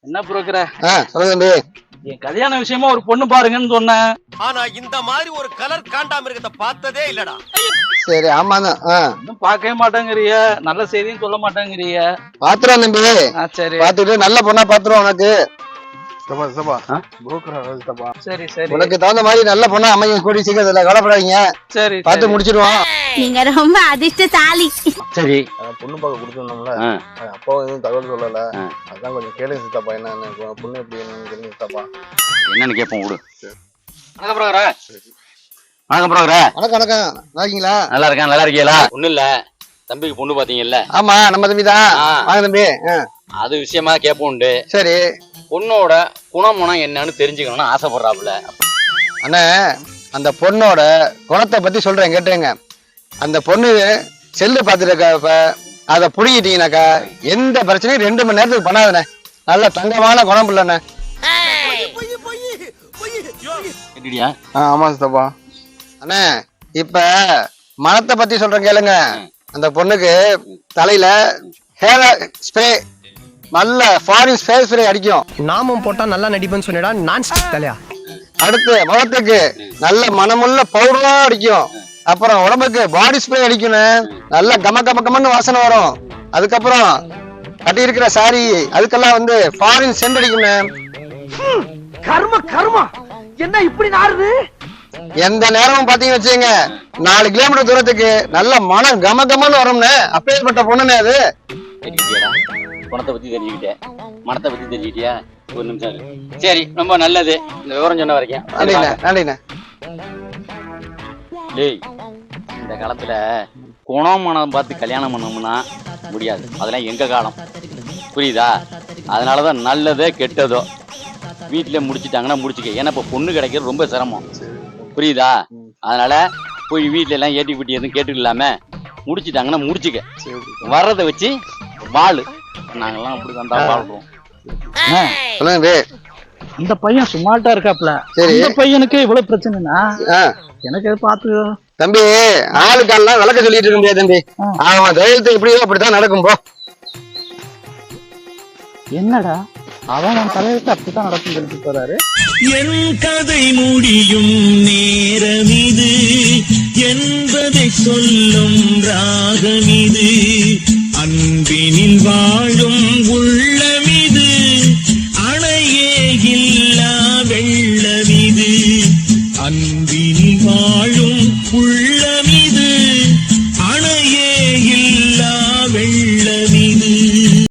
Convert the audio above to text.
என்ன புரோக்கர? சொல்லுங்க தம்பி. என் கல்யாண விஷயமா ஒரு பொண்ணு பாருங்கன்னு சொன்னேன். ஆனா இந்த மாதிரி ஒரு கலர் காண்டாமிருகத்தை பார்த்ததே இல்லடா. சரி, ஆமாதான். இன்னும் பார்க்கவே மாட்டேங்கிறிய, நல்ல செய்தியும் சொல்ல மாட்டேங்கிறிய. பாத்துருவோம் தம்பி. சரி, பாத்துட்டு நல்ல பொண்ணா பாத்துருவோம் உனக்கு. சரி சரி, உனக்கு தகுந்த மாதிரி நல்ல பொண்ணா அமையும். கூடி சீக்கிரத்துல கவலைப்படாதீங்க. சரி பார்த்து முடிச்சிடுவோம். நீங்க ரொம்ப அதிர்ஷ்டசாலி. சரி. பொண்ணு பார்க்க கொடுத்துருந்தோம்ல, அப்பா எதுவும் தகவல் சொல்லல. அதான் கொஞ்சம் கேளுங்க சித்தப்பா, என்ன பொண்ணு எப்படி என்னன்னு கேளுங்க சித்தப்பா. என்னன்னு கேட்போம் விடு. வணக்கம் புரோக்கர. வணக்கம் புரோக்கர. வணக்கம் வணக்கம். நல்லா இருக்கீங்களா? நல்லா இருக்கேன். நல்லா இருக்கீங்களா? ஒண்ணும் இல்ல, தம்பிக்கு பொண்ணு பாத்தீங்கல்ல? ஆமா, நம்ம தம்பி தான். வாங்க தம்பி. அது விஷயமா கேட்போண்டு. சரி. பொண்ணோட குணமுனம் என்னன்னு தெரிஞ்சுக்கணும்னு ஆசைப்படுறாப்புல. அண்ணா, அந்த பொண்ணோட குணத்தை பத்தி சொல்றேன் கேட்டுங்க. அந்த பொண்ணு செல்லு பாத்துருக்கா, அதை புடிங்கிட்டீங்கன்னாக்கா எந்த பிரச்சனையும் 2 மணி நேரத்துக்கு பண்ணாதுண்ணே. நல்ல தங்கமான குணம் இல்லண்ணே. ஆமா சித்தப்பா. அண்ணா, இப்ப மனத்தை பத்தி சொல்றேன் கேளுங்க. அந்த பொண்ணுக்கு தலையில ஹேர் ஸ்ப்ரே, நல்ல ஃபாரின் ஃபேஸ் ஸ்ப்ரே அடிக்கும். நாமும் போட்டா நல்லா நடிப்பேன்னு சொன்னடா. நான் தலையா. அடுத்து முகத்துக்கு நல்ல மனமுள்ள பவுடரா அடிக்கும். அப்புறம் உடம்புக்கு பாடி ஸ்ப்ரே அடிக்கணும். நல்ல கம கம கமன்னு வாசனை வரும். அதுக்கப்புறம் கட்டி இருக்கிற சாரி அதுக்கெல்லாம் வந்து ஃபாரின் சென்ட் அடிக்கணும். கர்ம கர்மா, என்ன இப்படி நாறுது? எந்த நேரமும் பாத்தீங்கன்னு வச்சுங்க, 4 கிலோமீட்டர் தூரத்துக்கு நல்ல மனம் கம கமன்னு வரும்னு. அப்பேற்பட்ட பொண்ணுன்னு அது. குணத்தை பத்தி தெரிஞ்சுக்கிட்டேன், மனத்தை பத்தி தெரிஞ்சுக்கிட்டியா? ஒரு நிமிஷம். சரி, ரொம்ப நல்லது இந்த விவரம் சொன்ன வரைக்கும். நன்றிண்ணே, நன்றிண்ணே. டேய், இந்த காலத்துல குணம் மனம் பார்த்து கல்யாணம் பண்ணோம்னா முடியாது. அதெல்லாம் எங்க காலம், புரியுதா? அதனாலதான் நல்லதோ கெட்டதோ வீட்டுல முடிச்சுட்டாங்கன்னா முடிச்சுக்க. ஏன்னா இப்ப பொண்ணு கிடைக்கிறது ரொம்ப சிரமம், புரியுதா? அதனால போய் வீட்டுல எல்லாம் ஏட்டி குட்டி எதுவும் கேட்டுக்கலாம முடிச்சுட்டாங்கன்னா முடிச்சுக்க. வர்றதை வச்சு வாழு. நாங்கெல்லாம் அப்படி வந்தா வாழ்றோம். சொல்லுங்க. இந்த பையன் சும்மாட்டா இருக்காப்ல. இந்த பையனுக்கு இவ்வளவு பிரச்சனைனா எனக்கு பார்த்து தம்பி, ஆளுக்கெல்லாம் விளக்க சொல்லிட்டு இருக்க முடியாது தம்பி. அவன் தைரியத்தை எப்படியோ அப்படித்தான் நடக்கும். போ. என்னடா அவன் தலையெழுத்து அப்படித்தான் நடக்கும் சொல்லிட்டு போறாரு. என் கதை முடியும் நேரம் இது என்பதை சொல்லும் ராகம் இது. அன்பினில் வாழும்